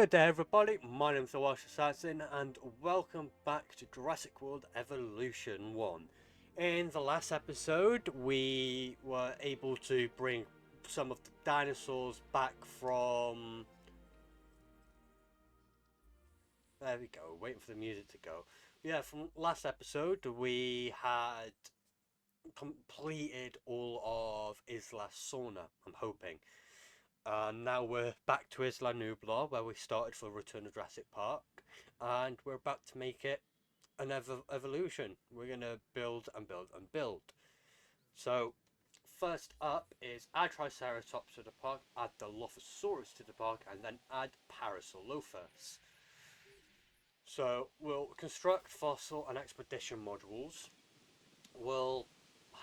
Good day everybody, my name's the Welsh Assassin and welcome back to Jurassic World Evolution 1. In the last episode we were able to bring some of the dinosaurs back from... There we go, waiting for the music to go. Yeah, from last episode we had completed all of Isla Nublar, I'm hoping. Now we're back to Isla Nublar, where we started for Return of Jurassic Park, and we're about to make it an evolution. We're going to build and build and build. So, first up is add Triceratops to the park, add Dilophosaurus to the park, and then add Parasaurolophus. So, we'll construct fossil and expedition modules. We'll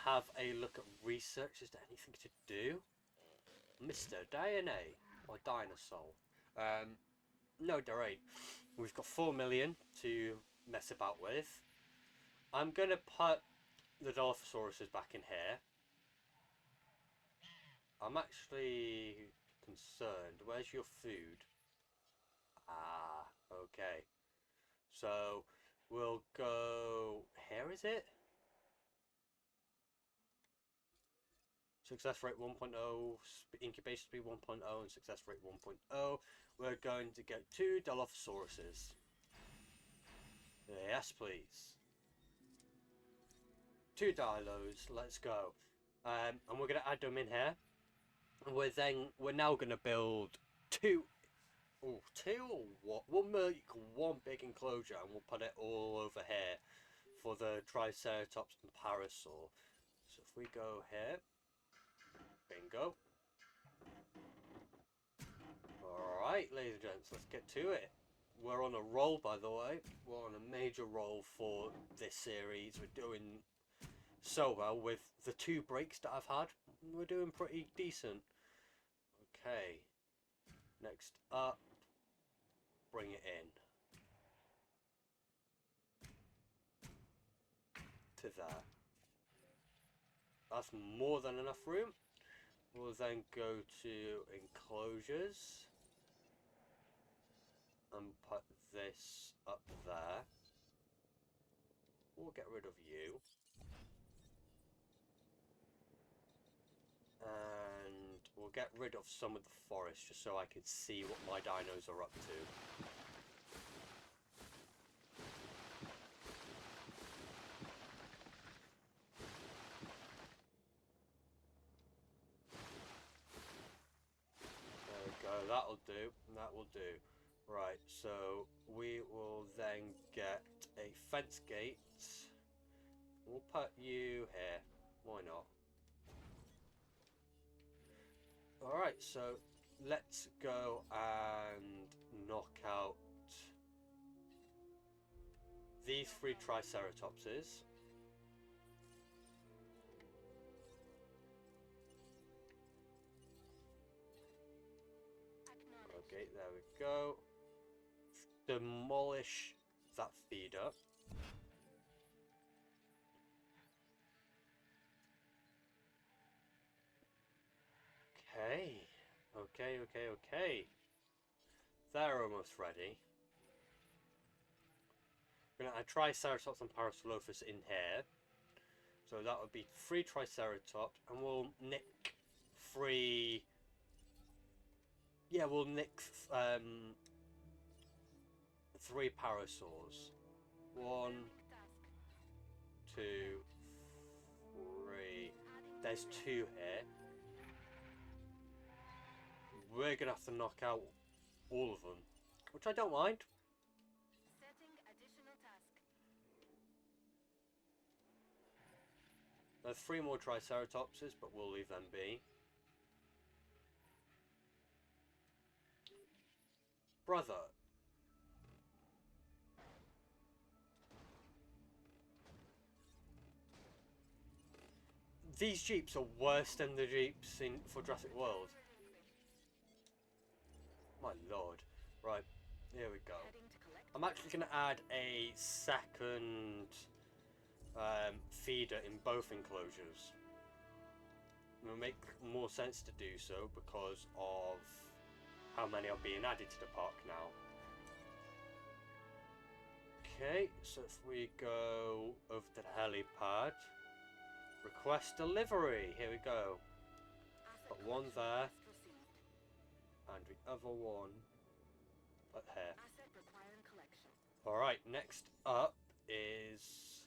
have a look at research. Is there anything to do? Mr. DNA or Dinosaur? No, there ain't. We've got 4 million to mess about with. I'm gonna put the Dilophosaurus back in here. I'm actually concerned. Where's your food? Ah, okay. So we'll go here, is it? Success rate 1.0, incubation speed 1.0, and success rate 1.0. We're going to get 2 Dilophosauruses. Yes, please. 2 Dilos, let's go. And we're going to add them in here. And we're now going to build 2. Oh, 2 or what? We'll make one big enclosure and we'll put it all over here for the Triceratops and Parasaur. So if we go here, bingo. Alright, ladies and gents, let's get to it. We're on a roll, by the way. We're on a major roll for this series. We're doing so well with the 2 breaks that I've had. We're doing pretty decent. Okay. Next up, bring it in. To there. That's more than enough room. We'll then go to enclosures and put this up there. We'll get rid of you. And we'll get rid of some of the forest just so I can see what my dinos are up to. There we go, that'll do, that will do. Right, so we will then get a fence gate. We'll put you here, why not? Alright, so let's go and knock out these 3 Triceratopses. Okay, there we go. Demolish that feeder. Okay. They're almost ready. We're going to add Triceratops and Parasaurolophus in here. So that would be 3 Triceratops, and we'll nick 3... Yeah, we'll nick 3 Parasaurs. 1, 2, 3. There's 2 here. We're gonna have to knock out all of them, which I don't mind. Setting additional task. There's 3 more Triceratopses, but we'll leave them be. Brother. These Jeeps are worse than the Jeeps for Jurassic World. My lord. Right, here we go. I'm actually going to add a second feeder in both enclosures. It will make more sense to do so because of how many are being added to the park now. Okay, so if we go over to the helipad, request delivery. Here we go. Got one there, and the other one up here. Alright, next up is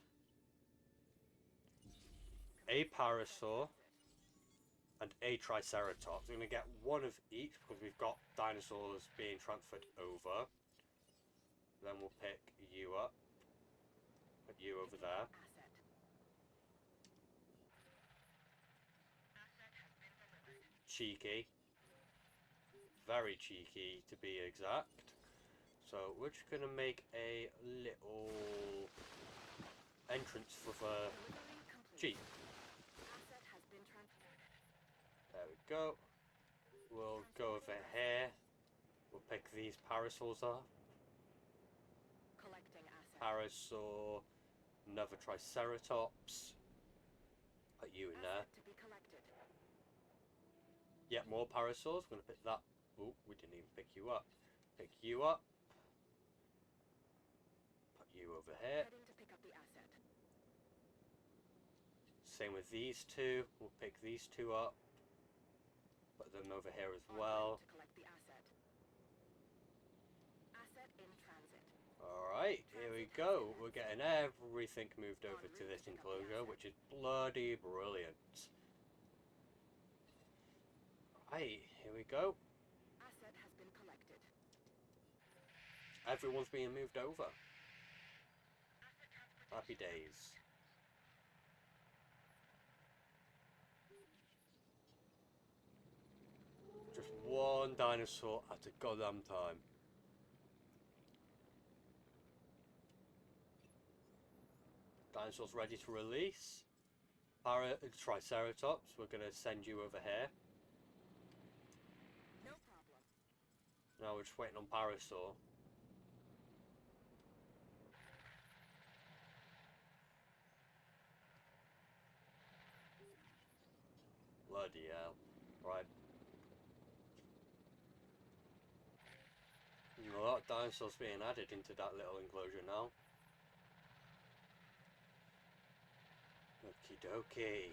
a parasaur and a triceratops. We're going to get one of each because we've got dinosaurs being transferred over. Then we'll pick you up. Put you over there. Cheeky. Very cheeky to be exact. So we're just going to make a little entrance for the Jeep. There we go. We'll go over here. We'll pick these parasaurs up. Parasaur, another triceratops. Put you in there. Yep, more parasaurs. We're going to pick that. Oh, we didn't even pick you up. Pick you up. Put you over here. Same with these two. We'll pick these two up. Put them over here as well. Alright, here we go. We're getting everything moved over to this enclosure, which is bloody brilliant. Right, here we go. Everyone's being moved over. Happy days. Just one dinosaur at a goddamn time. Dinosaurs ready to release. Triceratops, we're going to send you over here. No problem. Now we're just waiting on Parasaur. Bloody hell. Right. A lot of dinosaurs being added into that little enclosure now. Okie dokie.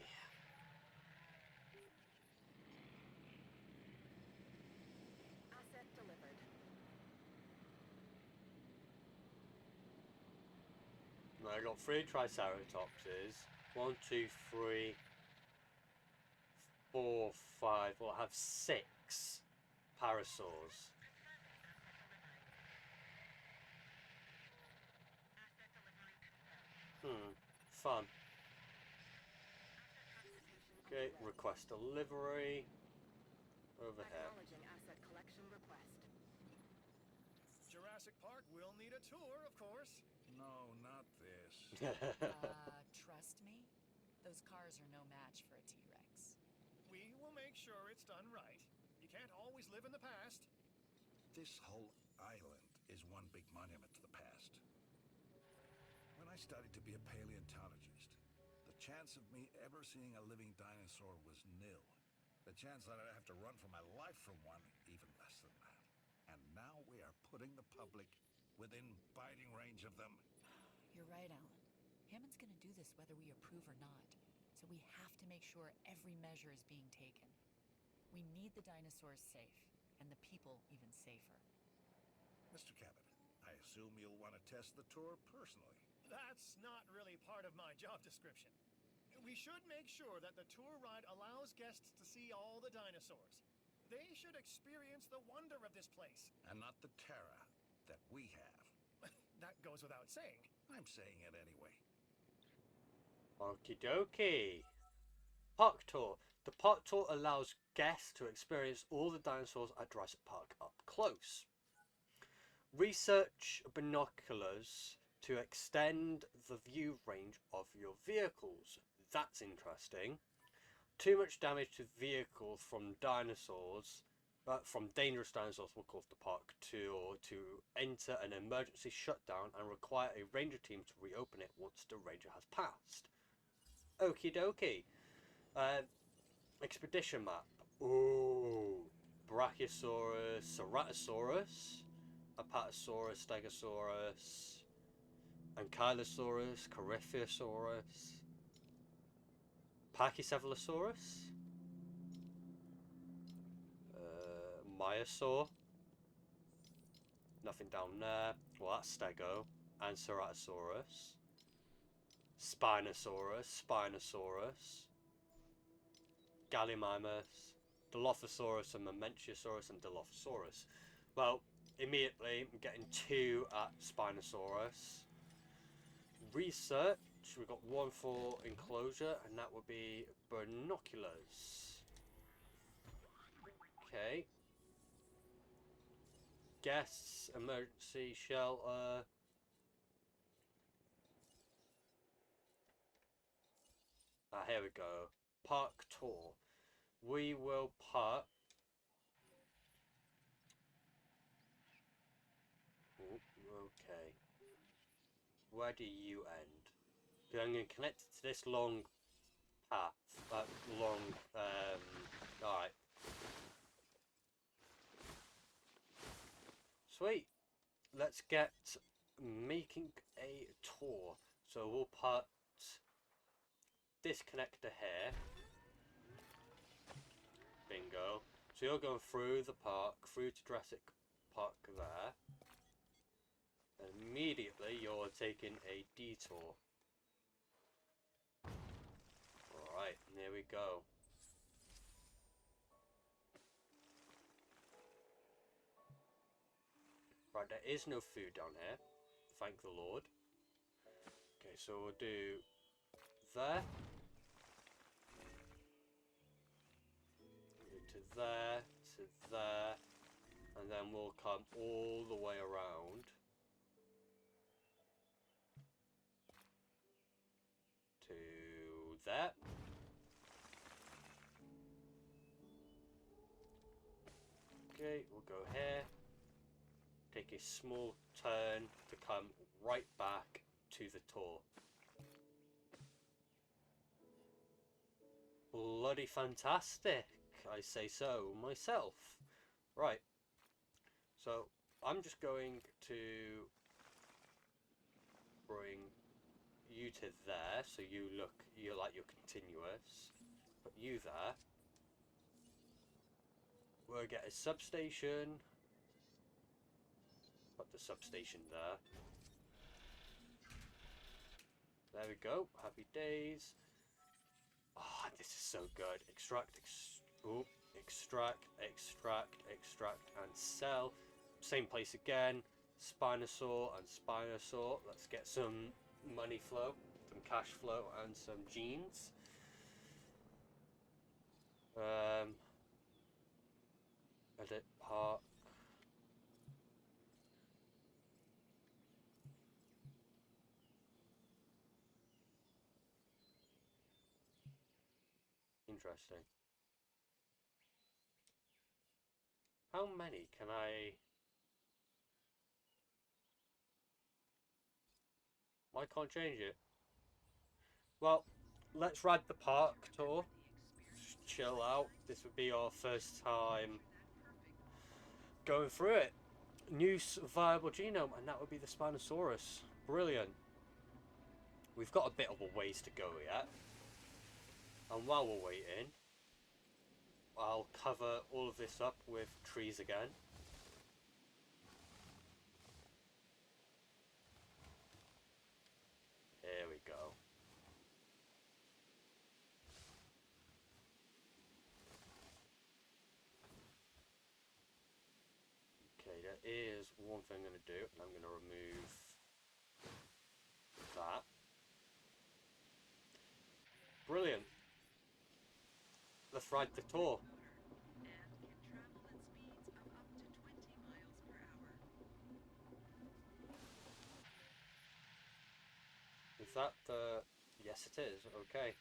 Asset delivered. Now I got 3 Triceratopses. 1, 2, 3, 4, 5. Well, I have 6 Parasaurs. Fun. Okay, request delivery. Over here. Acknowledging asset collection request. Jurassic Park will need a tour, of course. No, not this. Trust me, those cars are no match for a T-Rex. We will make sure it's done right. You can't always live in the past. This whole island is one big monument to the past. When I studied to be a paleontologist, the chance of me ever seeing a living dinosaur was nil. The chance that I'd have to run for my life from one, even less than that. And now we are putting the public within biting range of them. You're right, Alan. Hammond's gonna do this whether we approve or not. So we have to make sure every measure is being taken. We need the dinosaurs safe, and the people even safer. Mr. Cabot, I assume you'll want to test the tour personally. That's not really part of my job description. We should make sure that the tour ride allows guests to see all the dinosaurs. They should experience the wonder of this place. And not the terror that we have. That goes without saying. I'm saying it anyway. Okie dokie. Park tour. The park tour allows guests to experience all the dinosaurs at Jurassic Park up close. Research binoculars to extend the view range of your vehicles. That's interesting. Too much damage to vehicles from dinosaurs, from dangerous dinosaurs will cause the park tour to enter an emergency shutdown and require a ranger team to reopen it once the ranger has passed. Okie dokie. Expedition map. Ooh. Brachiosaurus, Ceratosaurus, Apatosaurus, Stegosaurus, Ankylosaurus, Coryphosaurus, Pachycephalosaurus, Myosaur. Nothing down there. Well, that's Stego and Ceratosaurus. Spinosaurus, Gallimimus, Dilophosaurus and Mamenchisaurus and Dilophosaurus. Well, immediately I'm getting 2 at Spinosaurus. Research, we've got 1 for enclosure, and that would be binoculars. Okay. Guests, emergency shelter. Here we go. Park tour. We will park. Ooh, okay. Where do you end? Because I'm going to connect it to this long path. Alright. Sweet. Let's get making a tour. So we'll put this connector here. Bingo. So you're going through the park, through to Jurassic Park there. And immediately you're taking a detour. Alright, there we go. Right, there is no food down here. Thank the Lord. Okay, so we'll do there. To there, to there. And then we'll come all the way around. To there. Okay, we'll go here. Take a small turn to come right back to the tour. Bloody fantastic, I say so myself. Right, so I'm just going to bring you to there, so you're like you're continuous. Put you there. We'll get a substation. Put the substation there. There we go. Happy days. Oh, this is so good. Extract, and sell. Same place again. Spinosaur and Spinosaur. Let's get some money flow, some cash flow, and some genes. Edit park. Interesting. How many can I... I can't change it. Well, let's ride the park tour. Just chill out. This would be our first time going through it. New viable genome, and that would be the Spinosaurus. Brilliant. We've got a bit of a ways to go yet. And while we're waiting, I'll cover all of this up with trees again. Here we go. Okay, there is one thing I'm going to do, and I'm going to remove that. Brilliant. Let's ride the tour. Is that the... Yes, it is. Okay.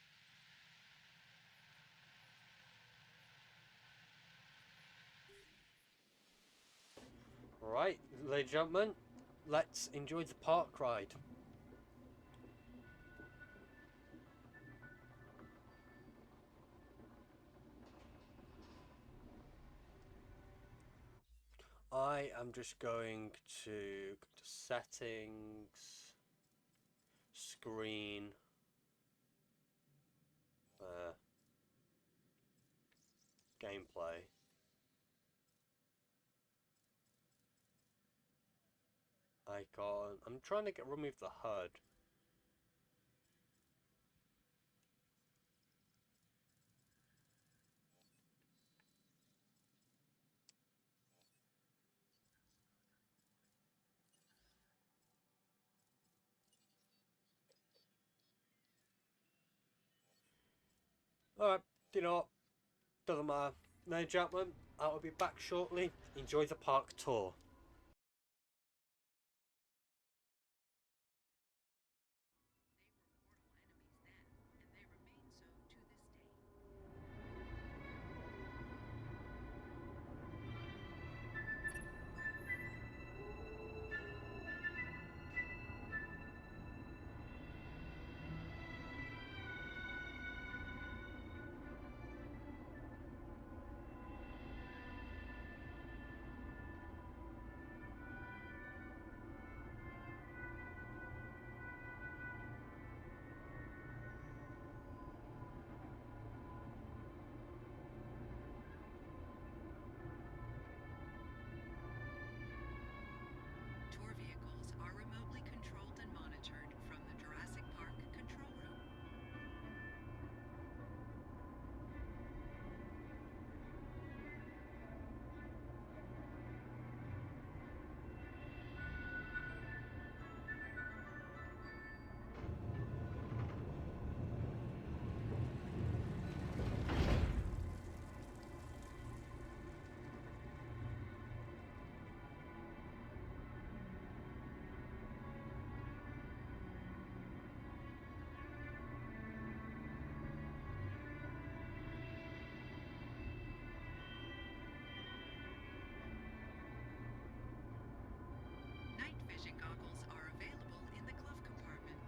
Right, ladies and gentlemen, let's enjoy the park ride. I am just going to go to settings, screen, gameplay. Icon. I'm trying to remove the HUD. Alright, you know what? Doesn't matter. Ladies and gentlemen, I will be back shortly. Enjoy the park tour. Tour vehicles are remotely controlled and monitored from the Jurassic Park control room. Night vision goggles are available in the glove compartment.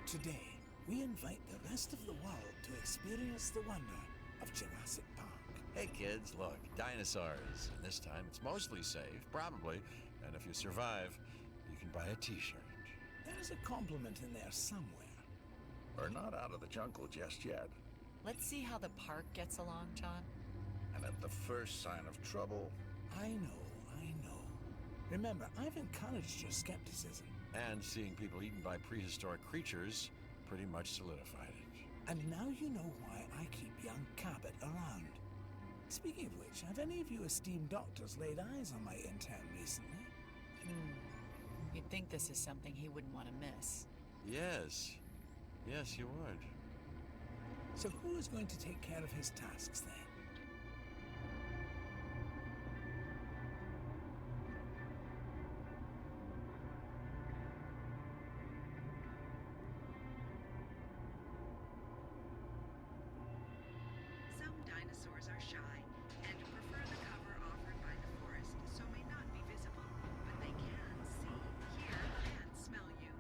Today, we invite the rest of the world to experience the wonder of Jurassic Park. Hey kids, look, dinosaurs. And this time it's mostly safe, probably. And if you survive, you can buy a t-shirt. There's a compliment in there somewhere. We're not out of the jungle just yet. Let's see how the park gets along, John. And at the first sign of trouble, I know. Remember, I've encouraged your skepticism. And seeing people eaten by prehistoric creatures pretty much solidified it. And now you know why I keep young Cabot around. Speaking of which, have any of you esteemed doctors laid eyes on my intern recently? You'd think this is something he wouldn't want to miss. Yes, you would. So who is going to take care of his tasks then? Some dinosaurs are shy and prefer the cover offered by the forest, so may not be visible, but they can see, hear, and smell you.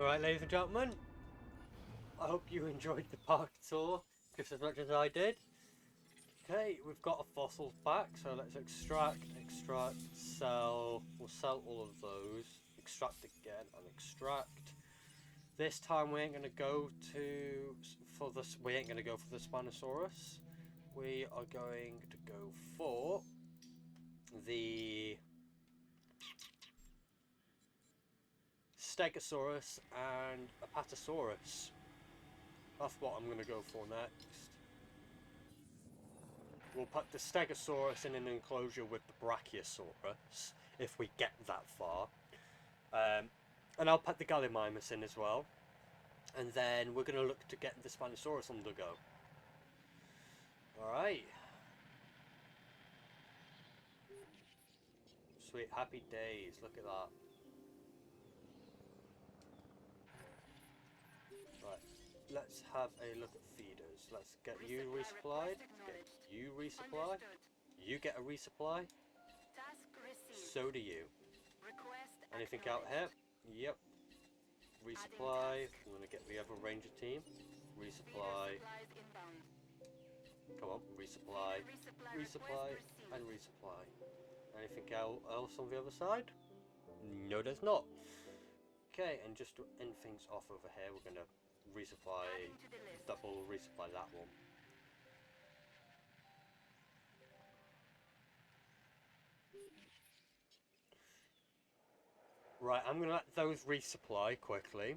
Alright, ladies and gentlemen, I hope you enjoyed the park tour just as much as I did. Okay, we've got a fossils back, so let's extract, sell. We'll sell all of those. Extract again and extract. This time we ain't gonna go for the Spinosaurus. We are going to go for the Stegosaurus and Apatosaurus. That's what I'm going to go for next. We'll put the Stegosaurus in an enclosure with the Brachiosaurus, if we get that far. And I'll put the Gallimimus in as well. And then we're going to look to get the Spinosaurus on the go. Alright. Sweet, happy days. Look at that. Right. Let's have a look at feeders. Let's get you resupplied. Get you resupply. You get a resupply. So do you. Anything out here? Yep. Resupply. I'm gonna get the other ranger team. Resupply. Come on, resupply. Resupply and resupply. Anything else on the other side? No, there's not. Okay, and just to end things off over here, we're gonna resupply, double resupply that one. Right, I'm gonna let those resupply quickly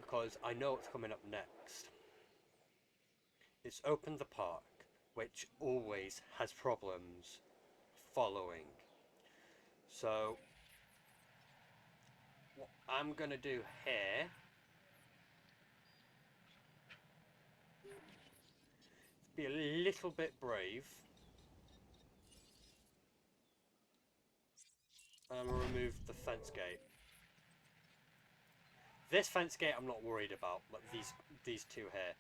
because I know what's coming up next. It's Open the Park, which always has problems following. So what I'm gonna do here is be a little bit brave. And I'm gonna remove the fence gate. This fence gate I'm not worried about, but these two here.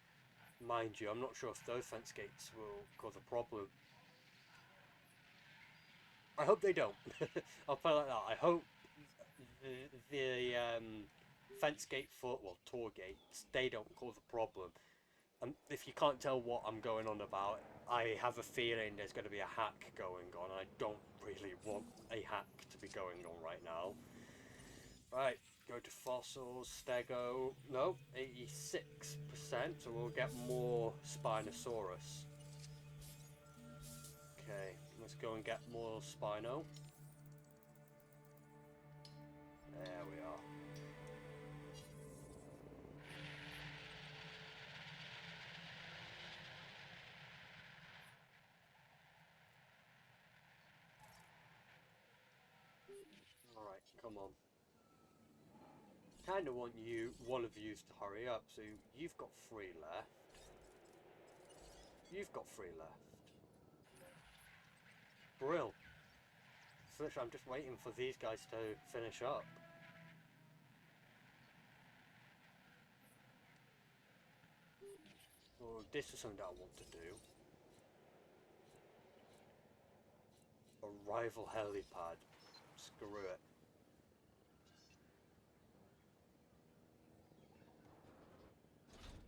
Mind you, I'm not sure if those fence gates will cause a problem. I hope they don't. I'll put it like that. I hope the fence gate tour gates, they don't cause a problem. If you can't tell what I'm going on about, I have a feeling there's going to be a hack going on. I don't really want a hack to be going on right now. Right, go to fossils, stego. No, 86%, so we'll get more Spinosaurus. Okay, let's go and get more Spino. There we are. Alright, come on. Kinda want one of you to hurry up, so you've got 3 left. You've got 3 left. Brill. So literally, I'm just waiting for these guys to finish up. Oh, this is something that I want to do. A rival helipad. Screw it.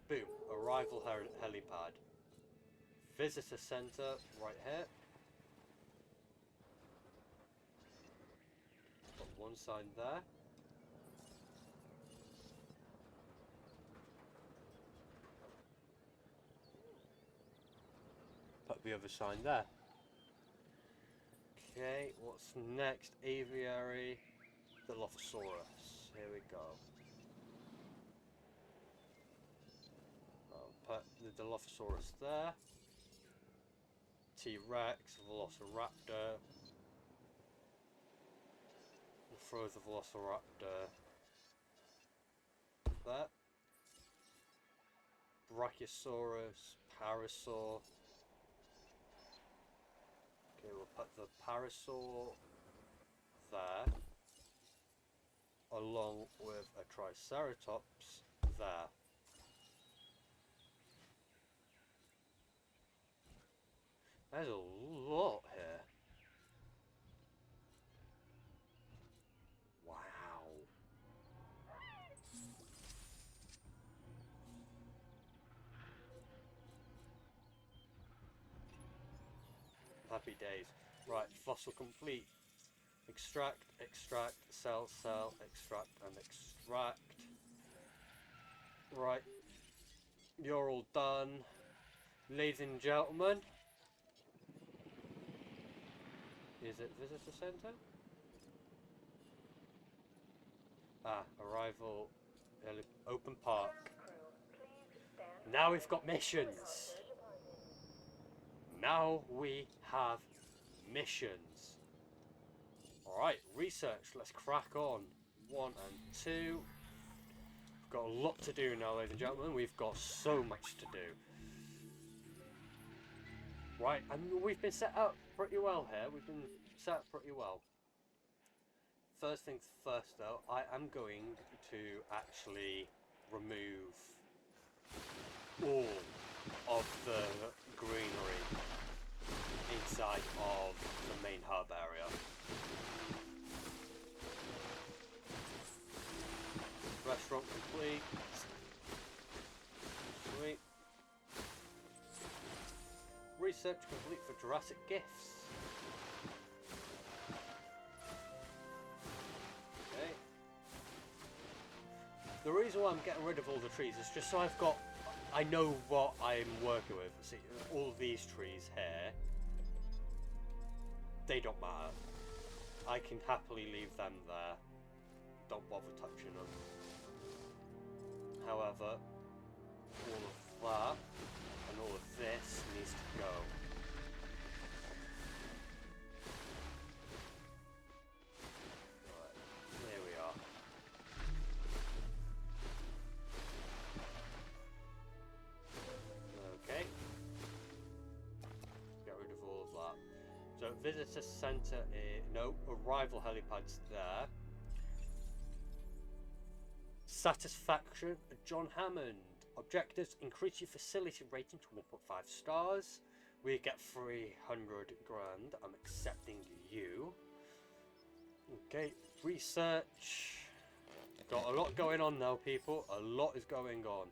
Boom. A rival helipad. Visitor center right here. Got one sign there. Put the other sign there. Okay, what's next? Aviary, Dilophosaurus. Here we go. I'll put the Dilophosaurus there. T-Rex, Velociraptor. We'll throw the Velociraptor there. Brachiosaurus, Parasaur. Okay, we'll put the Parasaur there, along with a Triceratops there. There's a lot here. Wow. Happy days. Right, fossil complete. Extract, extract, sell, sell, extract, and extract. Right. You're all done. Ladies and gentlemen. Is it visitor center? Ah, arrival. Open park. Now we've got missions. Now we have missions. Alright, research. Let's crack on. 1 and 2. We've got a lot to do now, ladies and gentlemen. We've got so much to do. Right, and we've been set up pretty well here. We've been set up pretty well. First things first, though, I am going to actually remove all of the greenery inside of the main hub area. Restaurant complete. Sweet. Research complete for Jurassic gifts. Okay. The reason why I'm getting rid of all the trees is just so I know what I'm working with. See, all of these trees here, they don't matter. I can happily leave them there. Don't bother touching them. However, all of that and all of this needs to go. Right, there we are. Okay. Get rid of all of that. So visitor center, no, arrival helipads there. Satisfaction, John Hammond. Objectives, increase your facility rating to 1.5 stars. We get 300 grand. I'm accepting you. Okay, research. Got a lot going on now, people. A lot is going on.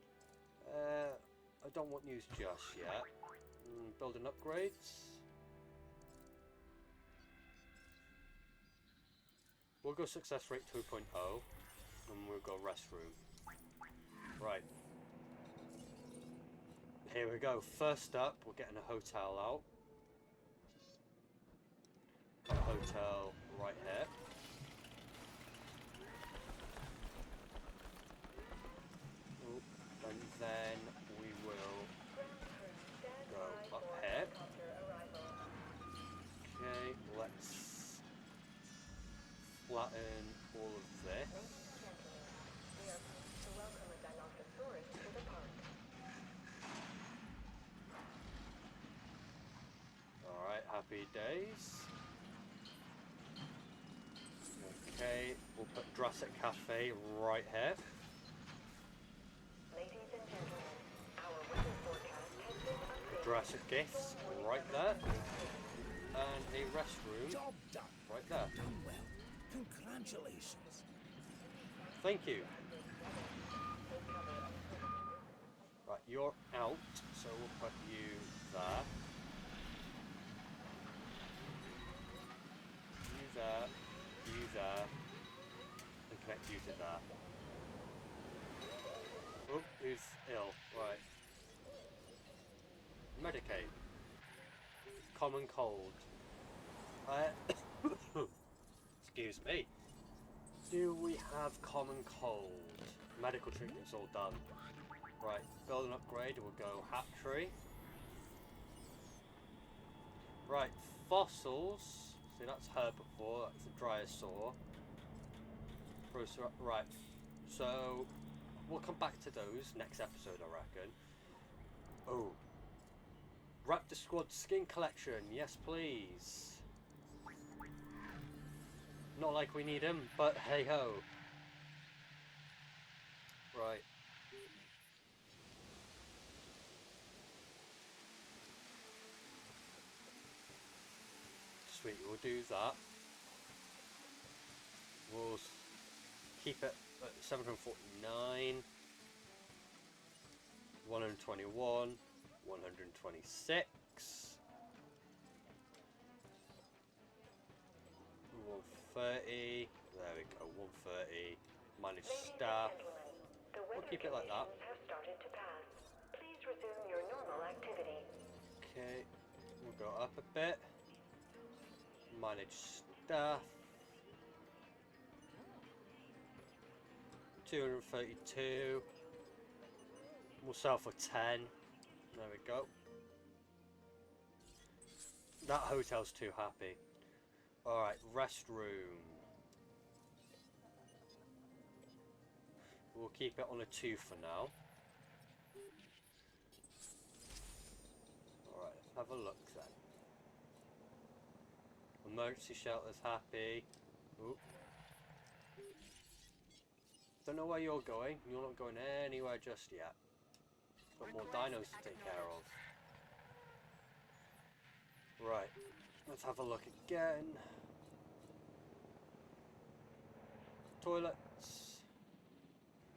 I don't want news just yet. Building upgrades. We'll go success rate 2.0. And we'll go restroom. Right. Here we go. First up, we're getting a hotel out. A hotel right here. Ooh, and then we will go up here. Okay, let's flatten all of this. Alright, happy days. Okay, we'll put Jurassic Cafe right here. Jurassic Gifts right there. And a restroom Job done. right there. Done well. Congratulations. Thank you. Right, you're out, so we'll put you there. You there, you there, and connect you to that. Oh, who's ill? Right. Medicaid. Common cold. Excuse me. Do we have common cold? Medical treatment's all done. Right, build an upgrade, we'll go hatchery. Right, fossils. See, that's herbivore, that's a dryosaur. Right, so we'll come back to those next episode, I reckon. Oh. Raptor Squad skin collection, yes please. Not like we need him, but hey ho. Right. Sweet, we'll do that. We'll keep it at 749, 121, 126. 130. There we go, 130. Manage staff. We'll keep it like that. Have started to pass. Please resume your normal activity. Okay, we'll go up a bit. Manage staff. 232. We'll sell for 10. There we go. That hotel's too happy. Alright, restroom. We'll keep it on a 2 for now. Alright, let's have a look then. Emergency shelter's happy. Ooh. Don't know where you're going. You're not going anywhere just yet. Got more dinos to take care of. Right, let's have a look again. Toilets.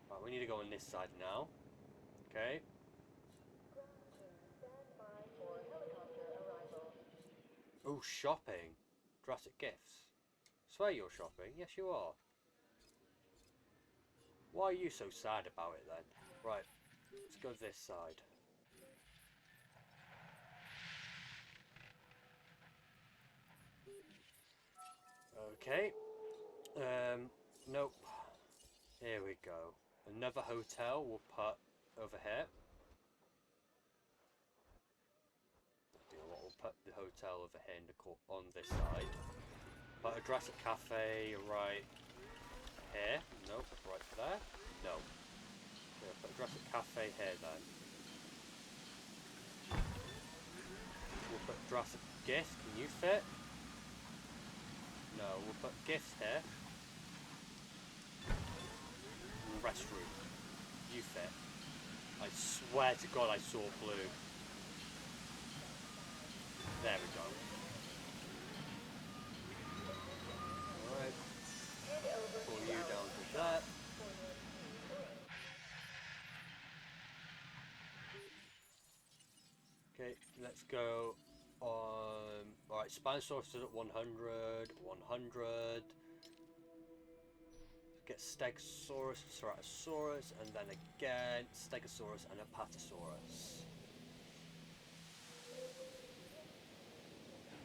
Right, we need to go on this side now. Okay. Oh, shopping. Jurassic gifts. Swear you're shopping. Yes, you are. Why are you so sad about it then? Right, let's go this side. Okay. Nope. Here we go. Another hotel we'll put over here. You know what? We'll put the hotel over here in the on this side. Put a Jurassic Cafe right here. Nope. Right there. No. Okay, put a Jurassic Cafe here then. We'll put Jurassic Gift. Can you fit? No, we'll put gifts here. Restroom. You fit. I swear to God I saw blue. There we go. Alright. Pull you down to that. Okay, let's go on. Alright, Spinosaurus is at 100, 100. Get Stegosaurus, Ceratosaurus, and then again Stegosaurus and Apatosaurus.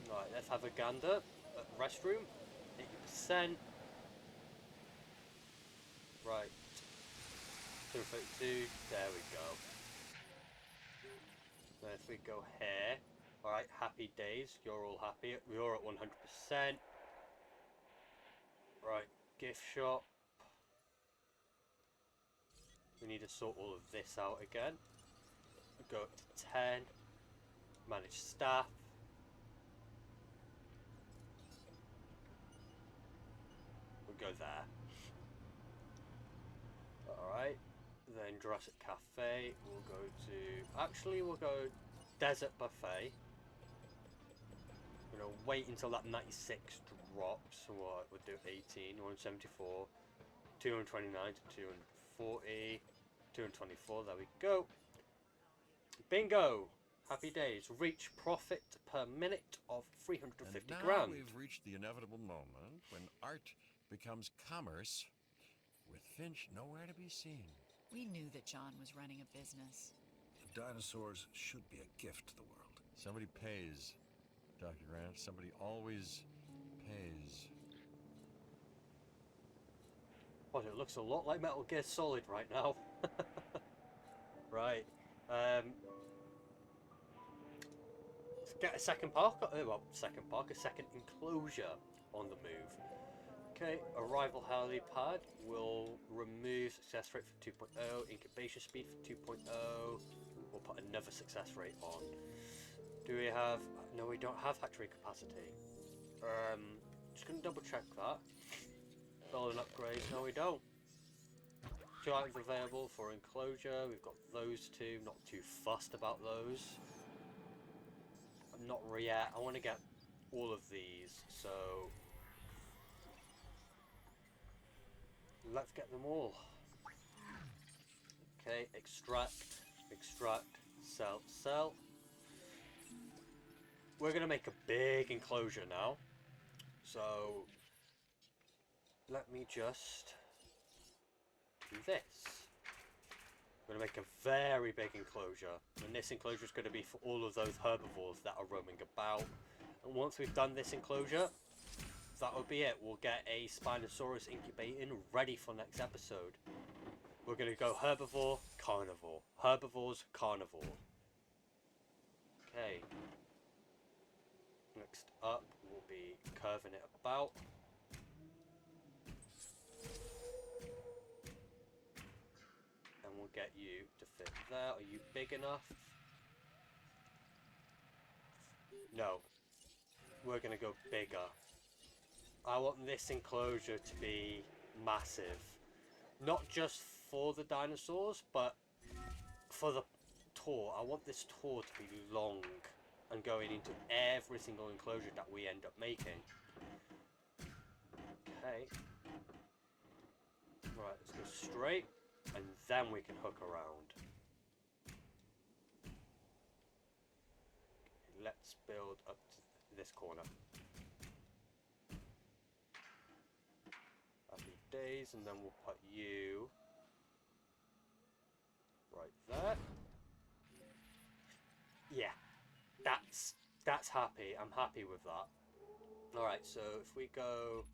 Right, let's have a gander at restroom. 80%. Right. 232. There we go. Then if we go here. Alright, happy days. You're all happy. You're at 100%. Right, gift shop. We need to sort all of this out again. Go up to 10. Manage staff. We'll go there. Alright. Then Jurassic Cafe. We'll go to... Actually, we'll go Desert Buffet. We're going to wait until that 96 drops. So what? We'll do 18, 174, 229 to 240, 224. There we go. Bingo! Happy days. Reach profit per minute of 350 and now grand. We've reached the inevitable moment when art becomes commerce, with Finch nowhere to be seen. We knew that John was running a business. The dinosaurs should be a gift to the world. Somebody pays, Dr. Grant. Somebody always pays. What, it looks a lot like Metal Gear Solid right now. Right. Let's get a second park. A second enclosure on the move. Okay, arrival helipad will remove success rate from 2.0, incubation speed from 2.0. We'll put another success rate on. Do we have... No, we don't have hatchery capacity. Just gonna double check that. Build an upgrade. No, we don't. 2 items available for enclosure. We've got those two. Not too fussed about those. I'm not yet. I want to get all of these. So let's get them all. Okay, extract, sell, sell. We're gonna make a big enclosure now. So let me just do this. I'm going to make a very big enclosure, and this enclosure is going to be for all of those herbivores that are roaming about. And once we've done this enclosure, that will be it. We'll get a Spinosaurus incubating ready for next episode. We're going to go herbivore, carnivore. Herbivores, carnivore. Okay. Next up, we'll be curving it about. And we'll get you to fit there. Are you big enough? No. We're going to go bigger. I want this enclosure to be massive. Not just for the dinosaurs, but for the tour. I want this tour to be long and going into every single enclosure that we end up making. Okay. Right, let's go straight, and then we can hook around. Okay, let's build up to this corner. Happy days, and then we'll put you right there. Yeah, that's happy. I'm happy with that. Alright, so if we go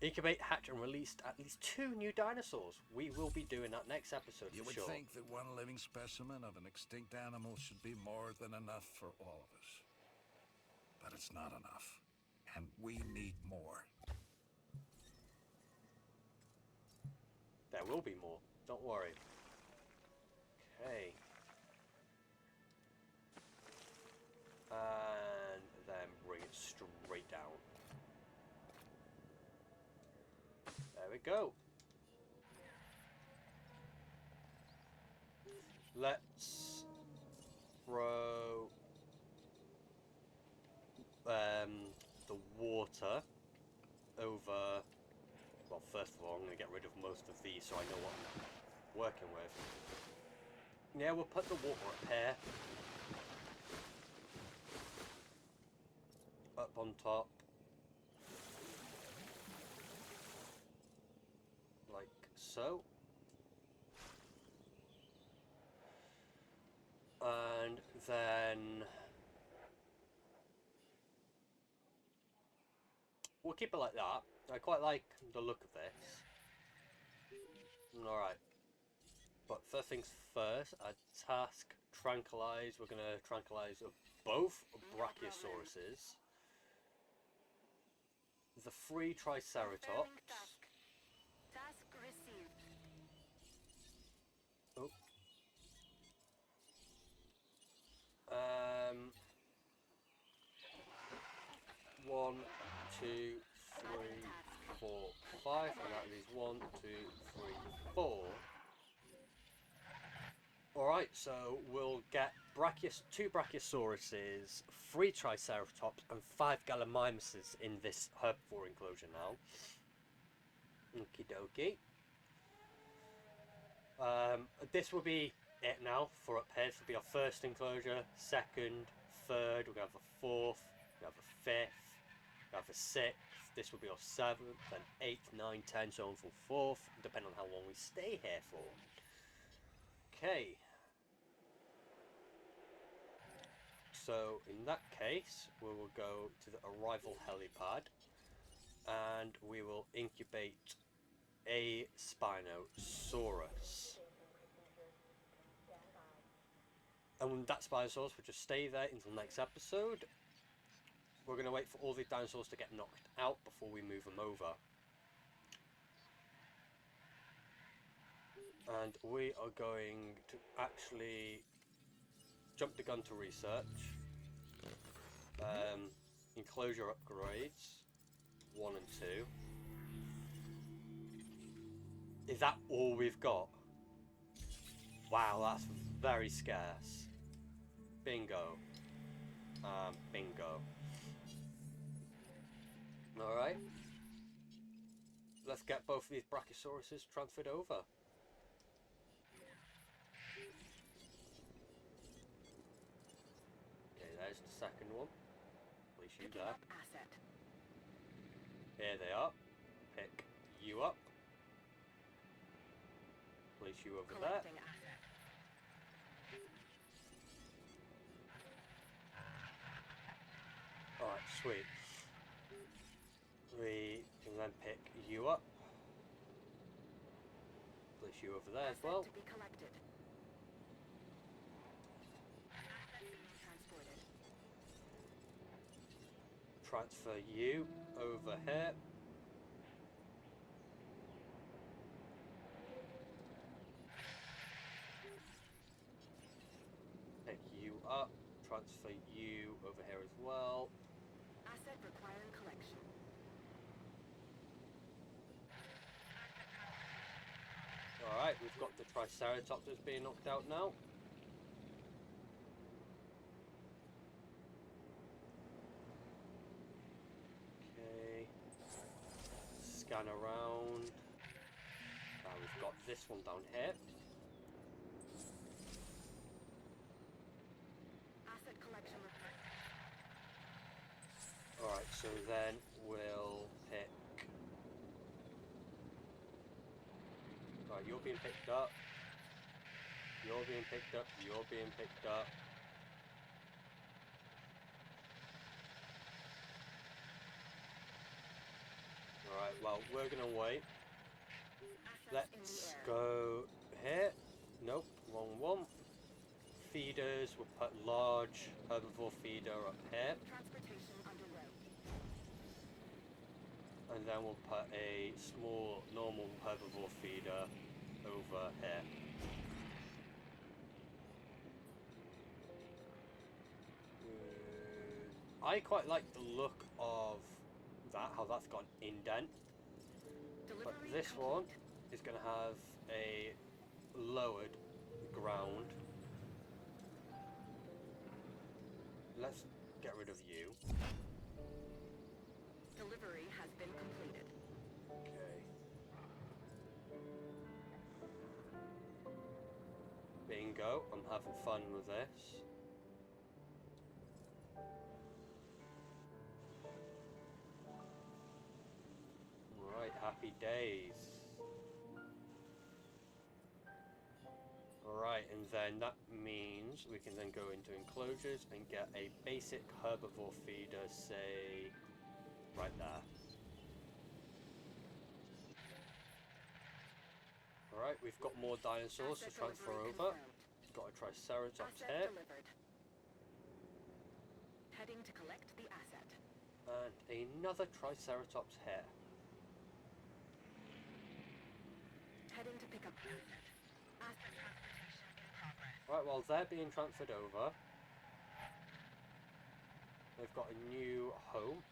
incubate, hatch, and release at least 2 new dinosaurs. We will be doing that next episode You for would sure. think that one living specimen of an extinct animal should be more than enough for all of us. But it's not enough. And we need more. There will be more. Don't worry. Okay. And then bring it straight down. There we go. Let's throw the water over. Well, first of all, I'm going to get rid of most of these so I know what I'm working with. Yeah, we'll put the water up here. Up on top. Like so. And then we'll keep it like that. I quite like the look of this. Alright. But first things first, a task tranquilize. We're going to tranquilize both Brachiosauruses. The 3 Triceratops. Task received. Oh. 1, 2, 3, 4, 5, and that leaves 1, 2, 3, 4. Alright, so we'll get 2 Brachiosauruses, 3 Triceratops, and 5 Gallimimuses in this herbivore enclosure now. Okie dokie. This will be it now for up here. This will be our first enclosure, second, third, we're going to have a fourth, we're going to have a fifth, we're going to have a sixth, this will be our 7th, then 8th, 9th, 10th, so on for 4th, depending on how long we stay here for. Okay. So in that case, we will go to the arrival helipad and we will incubate a Spinosaurus. And that Spinosaurus will just stay there until next episode. We're going to wait for all the dinosaurs to get knocked out before we move them over. And we are going to actually jump the gun to research. Enclosure upgrades 1 and 2. Is that all we've got? Wow, that's very scarce. Bingo. Bingo. Alright. Let's get both of these Brachiosauruses transferred over. Okay, there's the second one. Place you Picking there. up asset. Here they are. Pick you up. Place you over there. Collecting asset. Alright, sweet. We can then pick you up. Place you over there as Asset well. to be collected. Asset being transported. Transfer you over here. Pick you up. Transfer you over here as well. Asset requiring collection. Alright, we've got the Triceratopters being knocked out now. Okay. Scan around. Now we've got this one down here. Asset collection required. Alright, so then we'll pick... Right, you're being picked up. You're being picked up. You're being picked up. Alright, well, we're gonna wait. Assets in the Let's air. go here. Nope, wrong one. Feeders, we'll put large herbivore feeder up here. Transportation underway. And then we'll put a small normal herbivore feeder over here. I quite like the look of that, how that's got an indent. But Delivery this one complete. is going to have a lowered ground. Let's get rid of you. Delivery has been completed. Okay. Bingo, I'm having fun with this. Right, happy days. Alright, and then that means we can then go into enclosures and get a basic herbivore feeder, say, right there. Alright, we've got more dinosaurs to Asset transfer delivery over. confirmed. Got a Triceratops Asset here, delivered. Heading to collect the asset. and another Triceratops here. Heading to pick up asset. Asset transportation in progress. Right, while they're being transferred over, they've got a new home.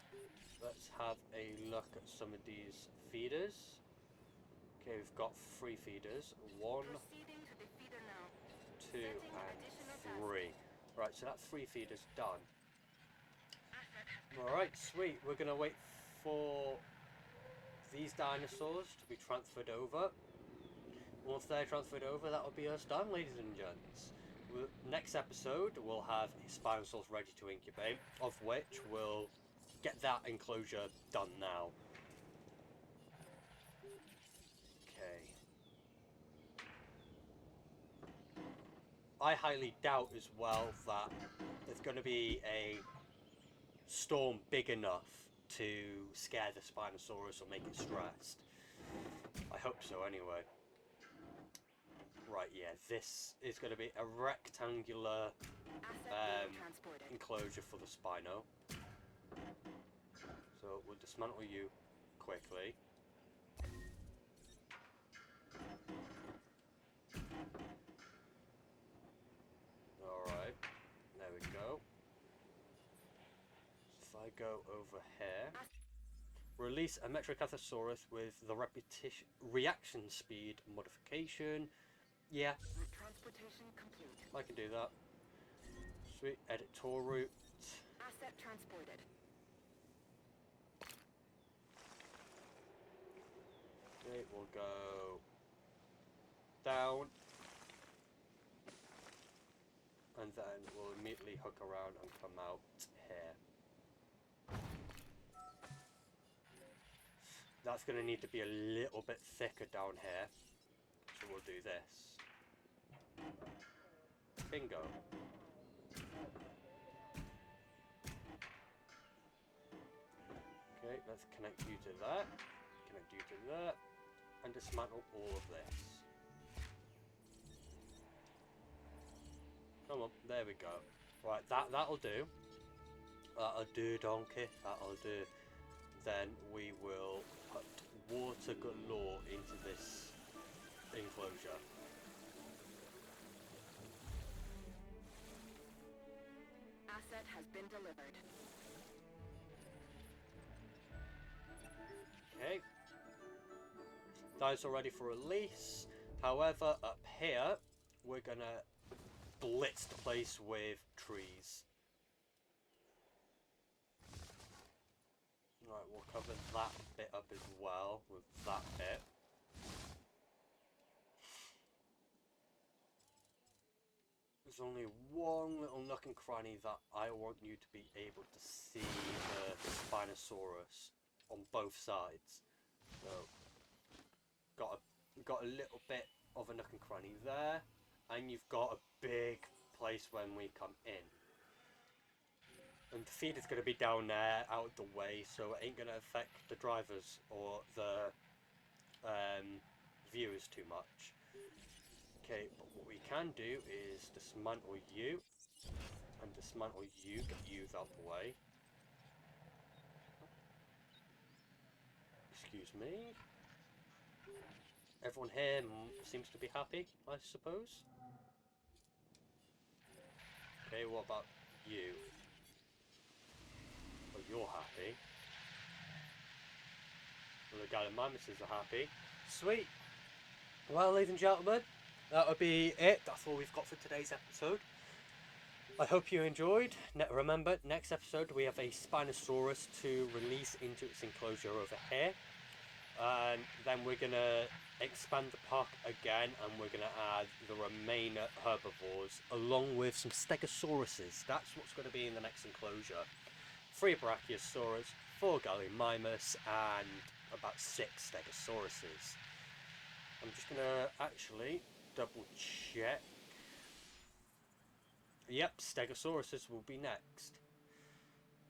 Let's have a look at some of these feeders. Okay, we've got 3 feeders. 1, Proceeding to the feeder now. 2, Setting and additional 3. Right, so that's 3 feeders done. Asset has been Alright, sweet. We're going to wait for these dinosaurs to be transferred over. Once they're transferred over, that'll be us done, ladies and gents. Next episode, we'll have Spinosaurus ready to incubate, of which we'll get that enclosure done now. Okay. I highly doubt as well that there's going to be a storm big enough to scare the Spinosaurus or make it stressed. I hope so anyway. Right, yeah, this is going to be a rectangular asset being transported. enclosure for the Spino. So we'll dismantle you quickly. Alright, there we go. So if I go over here, release a Metrocathosaurus with the reaction speed modification. Yeah, Transportation complete. I can do that. Sweet, edit tour route. Asset transported. Okay, we'll go down. And then we'll immediately hook around and come out here. That's going to need to be a little bit thicker down here. So we'll do this. Bingo. Okay, let's connect you to that. Connect you to that. And dismantle all of this. Come on, there we go. Right, that'll do. That'll do, donkey. That'll do. Then we will put water galore into this enclosure. Asset has been delivered. Okay. Dinosaur ready for release. However, up here, we're gonna blitz the place with trees. Right, we'll cover that bit up as well with that bit. There's only one little nook and cranny that I want you to be able to see the Spinosaurus on both sides. So, got a little bit of a nook and cranny there, and you've got a big place when we come in. And the feed is going to be down there, out of the way, so it ain't going to affect the drivers or the viewers too much. Okay, but what we can do is dismantle you, and dismantle you, get you out the way. Excuse me. Everyone here seems to be happy, I suppose. Okay, what about you? Well, you're happy. Well, the Gallimimuses are happy. Sweet. Well, ladies and gentlemen, that would be it. That's all we've got for today's episode. I hope you enjoyed. Remember, next episode we have a Spinosaurus to release into its enclosure over here. And then we're going to expand the park again, and we're going to add the remaining herbivores along with some Stegosauruses. That's what's going to be in the next enclosure. 3 Brachiosaurus, 4 Gallimimus, and about 6 Stegosauruses. I'm just going to actually double check. Yep, Stegosauruses will be next.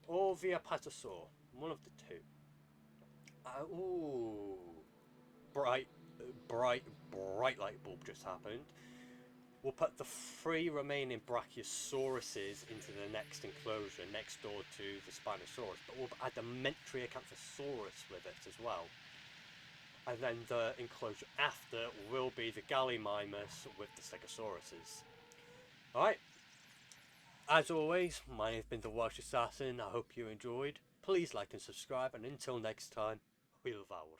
Or Viapatosaur, one of the two. Ooh, bright light bulb just happened. We'll put the 3 remaining Brachiosauruses into the next enclosure next door to the Spinosaurus, but we'll add the Mentriacanthosaurus with it as well. And then the enclosure after will be the Gallimimus with the Stegosauruses. Alright, as always, my name has been the Welsh Assassin. I hope you enjoyed. Please like and subscribe, and until next time, Hwyl fawr.